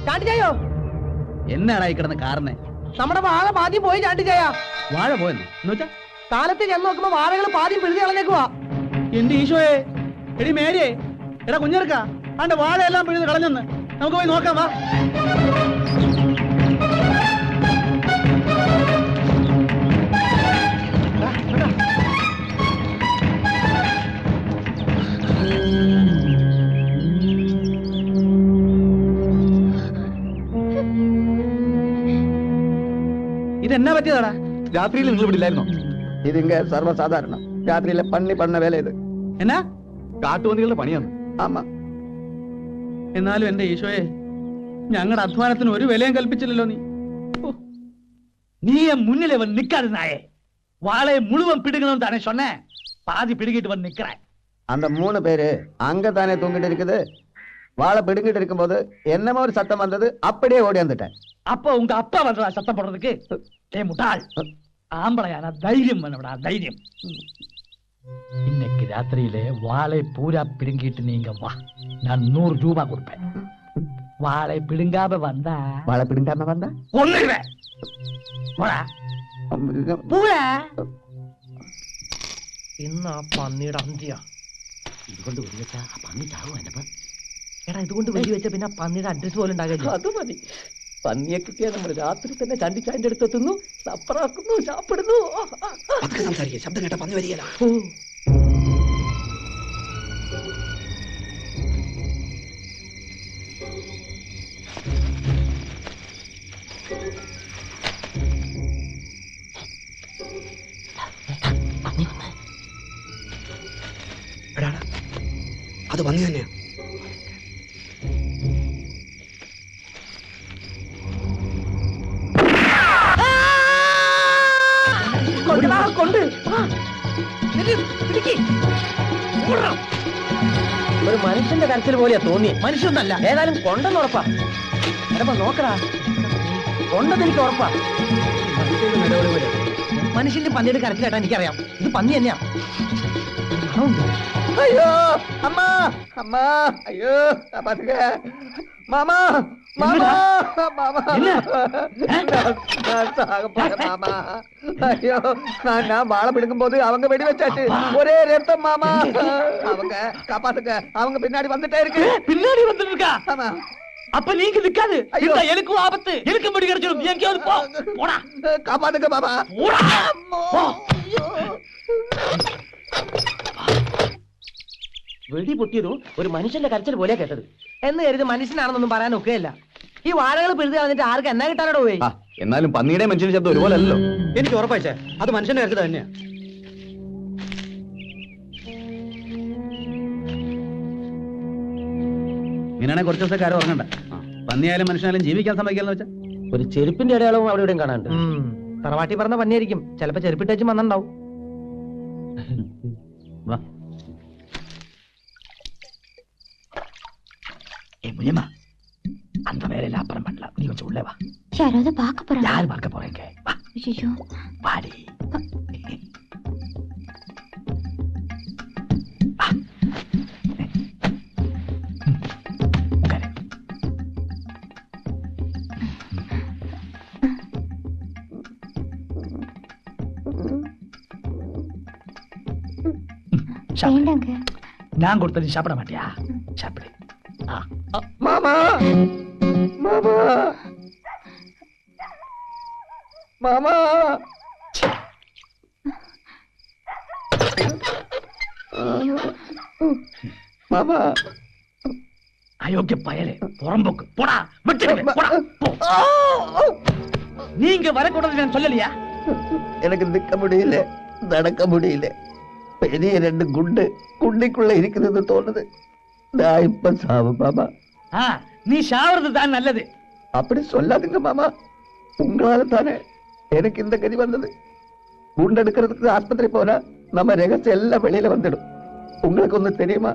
ചാണ്ടിച്ചായോ എന്നാടാ ഈ കിടന്ന് കാറിനെ? നമ്മുടെ വാഴ പാതി പോയി ചാണ്ടിച്ചായ. വാഴ പോയെന്ന് എന്നുവെച്ചാ കാലത്ത് ചെന്ന് നോക്കുമ്പോ വാഴകൾ പാതി പിഴുതി കളഞ്ഞേക്കുവാ. എന്റെ ഈശോയെ, എടി മേരിയെ, എടാ കുഞ്ഞെടുക്ക, അന്റെ വാഴയെല്ലാം പിഴുത് കളഞ്ഞെന്ന്. നമുക്ക് പോയി നോക്കാം വാ. ഇതെന്നാ പറ്റിയതാടാ? രാത്രിയിൽ നിങ്ങൾ വിടില്ലായിരുന്നോ? ഇതിങ്ക സർവ്വസാധാരണ രാത്രിയിലെ പണി പണ്ണ വേല ഇത്. എന്നാ? കാട്ടുപന്നികളുടെ പണിയാണ്. ആമാ. എന്നാലും എന്റെ ഈശോയെ, ഞങ്ങളുടെ അധ്വാനത്തിന് ഒരു വിലയും കൽപ്പിച്ചില്ലല്ലോ നീ. நீ முன்னிலை வந்து நிக்காது நாயே. வாழை முழுவன் பிடுங்கணும் தானே சொன்னேன். பாதி பிடுங்கிட்டு வந்து நிக்கிறேன். அந்த 3 பேரு அங்க தானே தூங்கிட்டு இருக்குது. வாழை பிடுங்கிட்டு இருக்கும்போது என்னமோ ஒரு சத்தம் வந்தது, அப்படியே ஓடி வந்துட்டேன். அப்ப உங்க அப்பா வந்தா சத்தம் போடுறதுக்கு? ஏ முட்டாள், ஆம்பளையான தைரியம் வேணும்டா, தைரியம். இன்னைக்கு ராத்திரியிலே வாழை பூரா பிடுங்கிட்டு நீங்க வா, நான் 100 ரூபாய் கொடுப்பேன். வாழை பிடுங்காம வந்தா ஒண்ணுவேன். ഇന്ന് ആ പന്നിയുടെ അന്ത്യ. ഇതുകൊണ്ട് വെടിവെച്ചാ ആ പന്നി ചാവും. എന്നപ്പ എടാ, ഇതുകൊണ്ട് വെടിവെച്ച പിന്നെ പന്നിയുടെ അഡ്രസ് പോലും ഉണ്ടാകില്ല. അത് മതി. പന്നിയെ കിട്ടിയാൽ നമ്മൾ രാത്രി തന്നെ ചാണ്ടിച്ചാന്റെ അടുത്ത് എത്തുന്നു, സപ്പറാക്കുന്നു, ചാപ്പിടുന്നു. സംസാരിക്കുക, ശബ്ദം കേട്ട പന്നി വരികയില്ല. അത് പന്നി തന്നെയാ. ഒരു മനുഷ്യന്റെ കരച്ചിൽ പോലെയാ തോന്നിയ. മനുഷ്യനല്ല, ഏതായാലും കൊണ്ടെന്ന് ഉറപ്പാ. എടപ്പ നോക്കടാ, കൊണ്ടെന്ന് എനിക്ക് ഉറപ്പാ. മനുഷ്യന്റെ പന്നിയുടെ കരച്ചിലേട്ടാ എനിക്കറിയാം. ഇത് പന്നി തന്നെയാ. അയ്യോ അമ്മ, അമ്മ, അയ്യോ മാമാ, മാമാ, മാമാ, മാമാ. ஐயோ, நான் வாழை பிடுங்கும் போது அவங்க வெடி வச்சாச்சு. ஒரே ரத்தம் மாமா. அவங்க காப்பாத்துக்க, அவங்க பின்னாடி வந்துட்டே இருக்கு. பின்னாடி வந்துட்டு இருக்கா? ஆமா. அப்ப நீங்க நிக்காது. இந்த எனக்கும் ஆபத்து. எனக்கு முடி கிடைச்சிடும். நீ எங்கேயாவது போ. போடா. காப்பாத்துக்க மாமா. போடா. വെടി പൊട്ടിയതും ഒരു മനുഷ്യന്റെ കരച്ചിൽ പോലെയാ കേട്ടത്. എന്ന് കരുതി മനുഷ്യനാണെന്നൊന്നും പറയാൻ ഒക്കെയല്ല. ഈ വാഴകൾ പിഴുതി കളഞ്ഞിട്ട് ആർക്ക് എന്നാ കിട്ടാനോ പോയി. എന്നാലും പന്നിയുടെ മനുഷ്യന്റെ ശബ്ദം ഒരുപോലെ അല്ലല്ലോ. എനിക്ക് ഉറപ്പായിച്ചേ, അത് മനുഷ്യന്റെ കരച്ചിൽ തന്നെയാ. ഇങ്ങനെയാണെങ്കിൽ കുറച്ച് ദിവസം കാര്യം ഉറങ്ങണ്ട. പന്നിയായാലും മനുഷ്യനായാലും ജീവിക്കാൻ സമ്മതിക്കാന്ന് വെച്ചാ ഒരു ചെരുപ്പിന്റെ അടയാളവും അവിടെ ഇവിടെയും കാണാണ്ട്. തറവാട്ടി പറഞ്ഞ പന്നിയായിരിക്കും. ചിലപ്പോ ചെരുപ്പിട്ടേച്ചും വന്നിണ്ടാവും. വാ. முனியம்மா, அந்த வேலையில அப்புறம் பண்ணலாம். நீ கொஞ்சம் உள்ளே வா. யாராவது பார்க்க போறாங்க? யார் பார்க்க போறீங்க? வா. ஐயோ, வாடி. நான் கொடுத்தது சாப்பிட மாட்டியா? சாப்பிடு. மாமா, மாமா, மாமா. மாமா, அயோக்கிய பயலே, புறம்போக்கு. போடா, விட்டுடுவேன். போடா, போ. நீங்க வரக்கூடாது நான் சொல்லலையா? எனக்கு நிற்க முடியல, நடக்க முடியல. பெரிய 2 குண்டு குண்டிக்குள்ள இருக்கிறது தோணுது. நான் இப்ப சாவு மாமா. நீ சாவறது தான் நல்லது. அப்படி சொல்லாதுங்க மாமா. உங்களால தானே எனக்கு இந்த கதி வந்தது. குண்டெடுக்கிறதுக்கு ஆஸ்பத்திரி போனா நம்ம ரகசியம் எல்லாம் வெளியில வந்துடும். உங்களுக்கு ஒண்ணு தெரியுமா?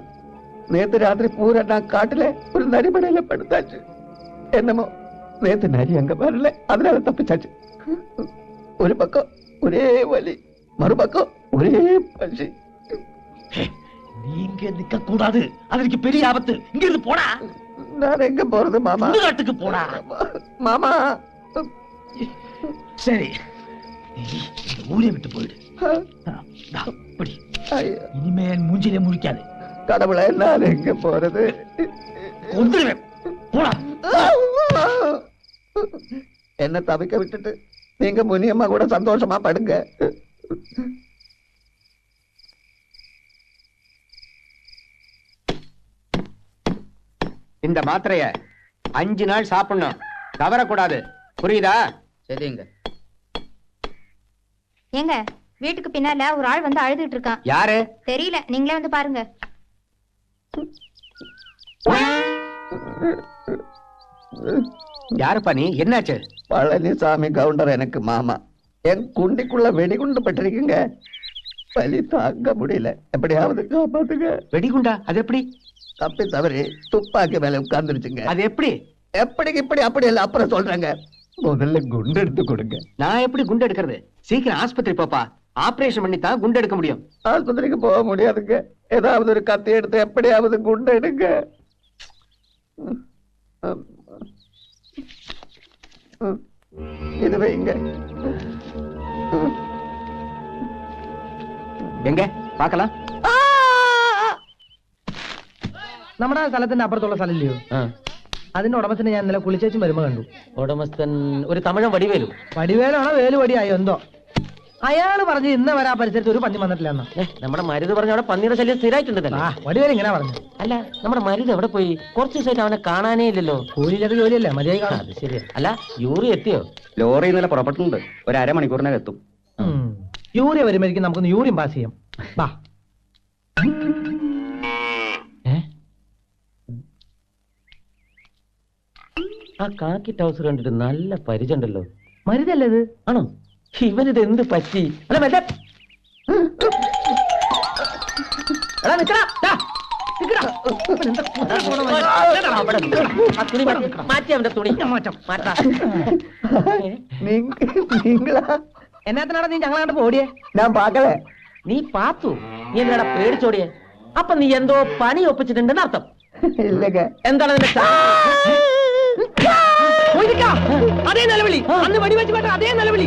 நேத்து ராத்திரி பூரா நான் காட்டுல ஒரு நரிமடையில படுத்தாச்சு. என்னமோ நேத்து நரி அங்க வரல, அதனால தப்பிச்சாச்சு. ஒரு பக்கம் ஒரே வலி, மறுபக்கம் ஒரே பசி. நீங்க இங்க நிக்க கூடாது, அதற்கு பெரிய ஆபத்து. இங்க இருந்து போடா. நான் எங்க போறது மாமா? சுடுகாட்டுக்கு போடா. மாமா சரி, நீ இந்த ஊரை விட்டு போயிடு. தா, இப்படி. இனிமே என் மூஞ்சிலே முழிக்காது. கடவுளை, நான் எங்க போறது? கொன்றுவேன். போடா. என்ன தவிக்க விட்டுட்டு நீங்க முனியம்மா கூட சந்தோஷமா படுங்க. இந்த மாத்திரைய 5 நாள் சாப்பிடணும், தவறக்கூடாது. புரியுதா? சரிங்க. ஏங்க, வீட்டுக்கு பின்னால ஒரு ஆள் வந்து அழுதுட்டு இருக்கான். யாரு? தெரியல, நீங்களே வந்து பாருங்க. யாருப்பா நீ? என்னாச்சு? பழனிசாமி கவுண்டர் எனக்கு மாமா. என் குண்டிக்குள்ள வெடிகுண்டு பட்டிருக்குங்க. வலி தாங்க முடியல, எப்படியாவது காப்பாத்துங்க. வெடிகுண்டா? அது எப்படி? தப்பி தவறி துப்பாக்கி மேல உட்கார்ந்துருச்சுங்க. அது எப்படி? எப்படி இப்படி அப்படி இல்ல, அப்புறம் சொல்றேங்க. முதல்ல குண்டு எடுத்து கொடுங்க. நான் எப்படி குண்டு எடுக்கிறது? சீக்கிரம் ஆஸ்பத்திரி போப்பா. ஆபரேஷன் பண்ணி தான் குண்டு எடுக்க முடியும். ஆஸ்பத்திரிக்கு போக முடியாதுங்க. ஏதாவது ஒரு கத்தி எடுத்து எப்படியாவது குண்டு எடுங்க. இது வைங்க. എങ്ക പാക്കലാം. നമ്മുടെ സ്ഥലത്തിന്റെ അപ്പുറത്തുള്ള സ്ഥലമില്ലയോ, അതിന്റെ ഉടമസ്ഥനെ ഞാൻ ഇന്നലെ കുളിച്ചേച്ചും വരുമ്പോ കണ്ടു. ഉടമസ്ഥൻ ഒരു തമിഴൻ വടിവേലു. വടിവേലാണോ വേലുവടിയായോ എന്തോ. അയാള് പറഞ്ഞു ഇന്ന് വരെ ആ പരിസരത്ത് ഒരു പന്നി വന്നിട്ടില്ല എന്ന്. നമ്മുടെ മരുത് പറഞ്ഞ അവിടെ പന്നിയുടെ ശല്യം സ്ഥിരമായിട്ടുണ്ടല്ലോ. വടിവേല ഇങ്ങനെ പറഞ്ഞു. അല്ല, നമ്മുടെ മരുത് എവിടെ പോയി? കുറച്ച് ദിവസമായിട്ട് അവനെ കാണാനേ ഇല്ലല്ലോ. കൂലിയിലൊക്കെ ജോലിയല്ലേ, മര്യാദ കാണാം. അത് ശരിയാ. അല്ല, യൂറി എത്തിയോ? ലോറി ഇന്നലെ പുറപ്പെട്ടിട്ടുണ്ട്, ഒരു അരമണിക്കൂറിനകം എത്തും. യൂറിയ വരുമ്പോഴേക്കും നമുക്കൊന്ന് യൂറിയം പാസ് ചെയ്യാം. ബാ. ആ കാക്കി ടൗസർ കണ്ടിട്ട് നല്ല പരിചയമുണ്ടല്ലോ. മരുതല്ലേ ഇത്? ആണോ? ഇവനിത് എന്ത് പറ്റി? അല്ല മറ്റേ മാറ്റി അവന്റെ തുണി മാറ്റാ. நீங்களா? എന്നാത്തിനാണ് നീ ഞങ്ങളെ കണ്ടപ്പോ ഓടിയേ? ഞാൻ പാക്കല. നീ പാത്തു? നീ എന്താ പേടിച്ചോടിയെ? അപ്പൊ നീ എന്തോ പണി ഒപ്പിച്ചിട്ടുണ്ടെന്ന് അർത്ഥം. ഇല്ലക. എന്താണ് നിന്റെ അതേ നിലവിളി, അന്ന് വെടിവെച്ച് കേട്ട അതേ നിലവിളി.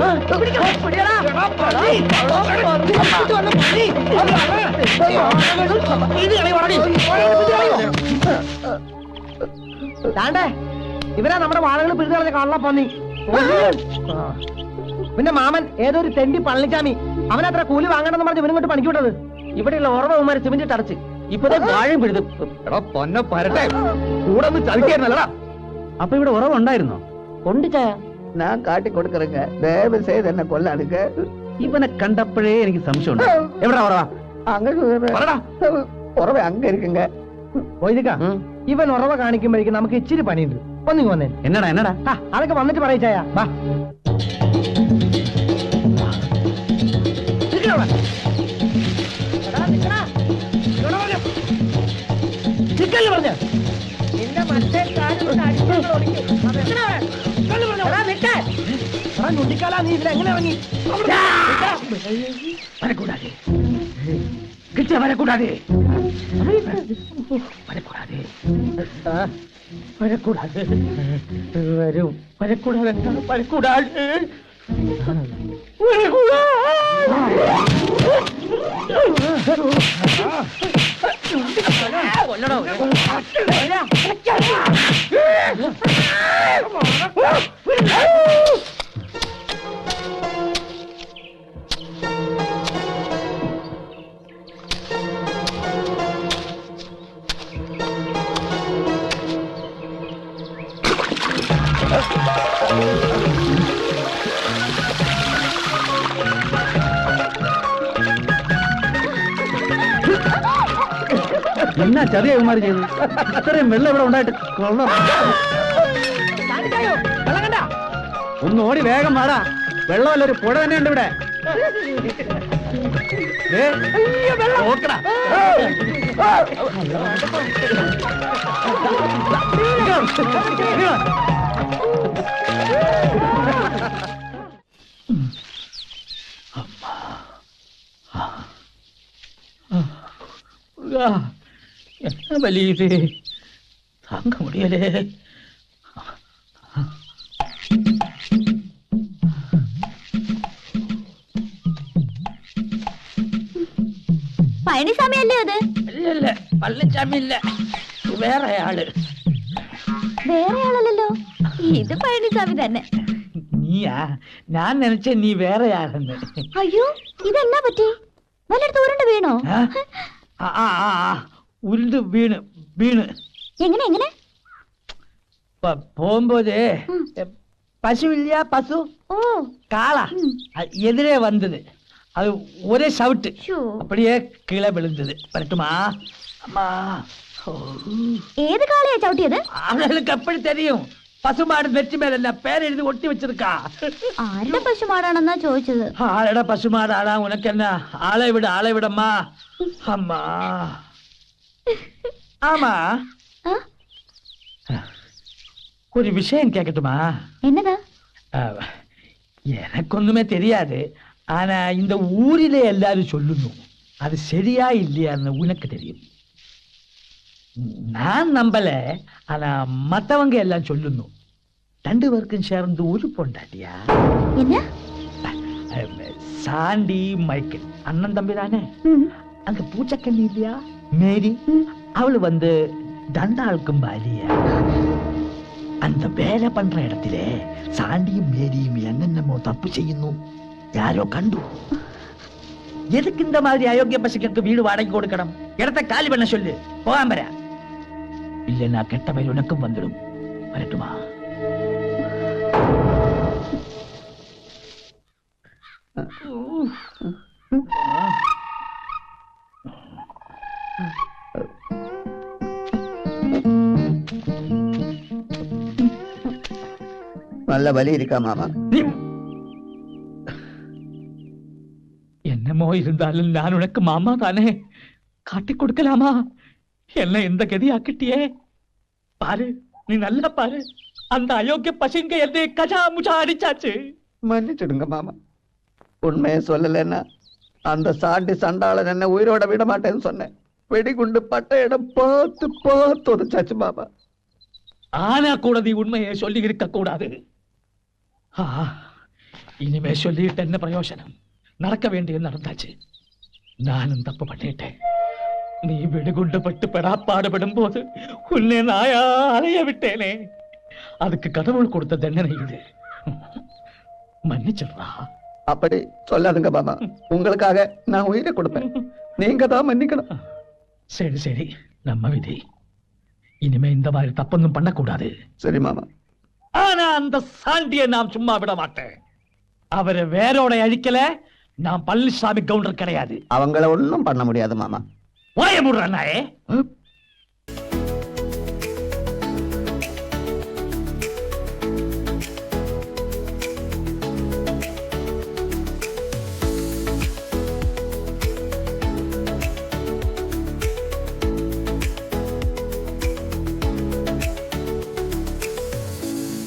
താണ്ടേ, ഇവരാ നമ്മുടെ വാഴകൾ പിഴുതു കളഞ്ഞ കള്ളപ്പന്നി. പിന്നെ മാമൻ ഏതൊരു തെണ്ടി പളനിച്ചാമി, അവനത്ര കൂലി വാങ്ങണമെന്ന് പറഞ്ഞ് ഇവനിങ്ങോട്ട് പണിക്ക് വിട്ടത്. ഇവിടെയുള്ള ഓർമ്മമാരെ സിമന്റ് അടച്ച് ഇപ്പഴേ വാഴയും പിഴുതു. പൊന്ന പരട്ടെ, കൂടെ ഒന്ന് ചതിക്കായിരുന്നല്ലടാ. അപ്പൊ ഇവിടെ ഉറവുണ്ടായിരുന്നോ? ഉണ്ട് ചായ. ഞാൻ കാട്ടി കൊടുക്കറങ്ങ, ദയവ് ചെയ്ത് എന്നെ കൊല്ലാടുക്ക. ഇവനെ കണ്ടപ്പോഴേ എനിക്ക് സംശയമുണ്ട്. എവിടാ ഉറവാ? ഉറവ അങ്ങ ഇരിക്കുങ്ക. ഇവൻ ഉറവ കാണിക്കുമ്പോഴേക്കും നമുക്ക് ഇച്ചിരി പണിയുണ്ട്. ഒന്നിങ്ങ് വന്നേ. എന്നടാ എന്നടാ? അതൊക്കെ വന്നിട്ട് പറയിച്ചായ. വാ. പറഞ്ഞ ഞുണ്ടിക്കാലാ, നീ ഇതിലെങ്ങനെ ഇറങ്ങി? വരക്കൂടാതെ, കിട്ടിയ വരക്കൂടാതെ, വരക്കൂടാതെ, വരക്കൂടാതെ, വരും, വരക്കൂടാതെ, വരക്കൂടാതെ, എന്നാ ചതിയകുമാരി ചെയ്തു? ഇത്രയും വെള്ളം ഇവിടെ ഉണ്ടായിട്ട് ഒന്ന് ഓടി വേഗം വാടാ. വെള്ളമല്ല, ഒരു പുഴ തന്നെയുണ്ട് ഇവിടെ. നോക്കടാ. என்ன வலி இது, தாங்க முடியலே. പഴനിസ്വാമി അല്ലേ അത്? இல்ல இல்ல, பழனிசாமி இல்ல, வேற ஆளு. വേറെ ആളല്ലല്ലോ, ഇത് പഴനിസ്വാമി തന്നെ. നീയാ? ഞാൻ നിனைச்சேன் നീ വേറെ ആളെന്ന്. അയ്യോ, ഇതെന്നാ പറ്റി? വല്ലയിടത്ത് ഉരുണ്ട് വീണോ? ഉരുണ്ട് വീണ് വീണ് എങ്ങനെ എങ്ങനെ? போகும்போது பசு இல்லையா, பசு ഓ காளா எதிரே வந்தது. அது ஒரே சவுட்டு, ഷോ. அப்படியே கீழே விழுந்தது. வரட்டுமா? அம்மா, ഏത് കാളയാ ചവിട്ടിയത്? அவளுக்கு எப்படி தெரியும்? பசுமாடு வெற்றி மேல என்ன பேர் எழுதி ஒட்டி வச்சிருக்கா. ആരുടെ പശുമാടാണെന്നാ ചോദിച്ചത്. ஆளடா பசுமாடு ஆளா, உனக்கு என்ன? ஆளை விட ஆளை விடம்மா. அம்மா ஆமா, ആ? ஒரு விஷயம் கேட்கட்டுமா? എന്നതാ? எனக்கு ஒண்ணுமே தெரியாது, ஆனா இந்த ஊரிலே எல்லாரும் சொல்லணும். அது சரியா இல்லையான்னு உனக்கு தெரியும். நான் நம்பல, ஆனா மத்தவங்க எல்லாம் சொல்லணும். 2 பேருக்கும் சேர்ந்து ஒரு பொண்டாட்டியா? എന്നാ? சாண்டி மைக்கேல் அண்ணன் தம்பி தானே? ഉം. அங்க பூச்சக்கண்ணி இல்லையா, மேரி? அவளு வந்து தண்டாளுக்கும் பாலியா. அந்த வேலை பண்ற இடத்துல சாண்டியும் மேரியும் என்னென்னமோ தப்பு செய்யணும். யாரோ கண்டு. எதுக்கு இந்த மாதிரி அயோக்கிய பசங்களுக்கு வீடு வாடகை கொடுக்கணும்? இடத்தை காலி பண்ண சொல்லு, போகாம இல்லைன்னா கெட்ட பயிர் உனக்கும் வந்துடும். வரட்டுமா? நல்ல வலி இருக்கா மாமா? என்னமோ இருந்தாலும் நான் உனக்கு மாமா தானே, காட்டி கொடுக்கலாமா? என்ன இந்த கதி ஆக்கிட்டியே. பாரு, நீ நல்லா பாரு, அந்த அயோக்கிய பசங்க என்னை கஜா முஜா அடிச்சாச்சு. மன்னிச்சிடுங்க மாமா. உண்மையை சொல்லலைன்னா அந்த சாண்டி சண்டாளன் என்ன உயிரோட விட மாட்டேன்னு சொன்னேன். வெடிகுண்டு பட்ட இடம் பார்த்து பார்த்து உதச்சாச்சு மாமா. ஆனா கூட நீ உண்மையை சொல்லி இருக்க கூடாது. இனிமே சொல்லிட்டு என்ன பிரயோஜனம்? நடக்க வேண்டியது நடந்தாச்சு. நானும் தப்பு பண்ணிட்டேன். நீ வெடிகுண்டு பட்டு பெறாப்பாடுபடும் போது உன்னை நாயா அலைய விட்டேனே, அதுக்கு கடவுள் கொடுத்த தண்டனை இது. மன்னிச்சிடுறா. அப்படி சொல்லாதுங்க மாமா. உங்களுக்காக நான் உயிரை கொடுப்பேன். நீங்க தான் மன்னிக்கணும். சரி சரி, நம்ம விதி. இனிமே இந்த மாதிரி தப்பொன்னும் பண்ணக்கூடாது. சரி மாமா. ஆனா அந்த சாண்டியை நாம் சும்மா விட மாட்டேன். அவரை வேரோட அழிக்கல, நான் பழனிசாமி கவுண்டர் கிடையாது. அவங்கள ஒண்ணும் பண்ண முடியாது மாமா. வாய முடுறானே.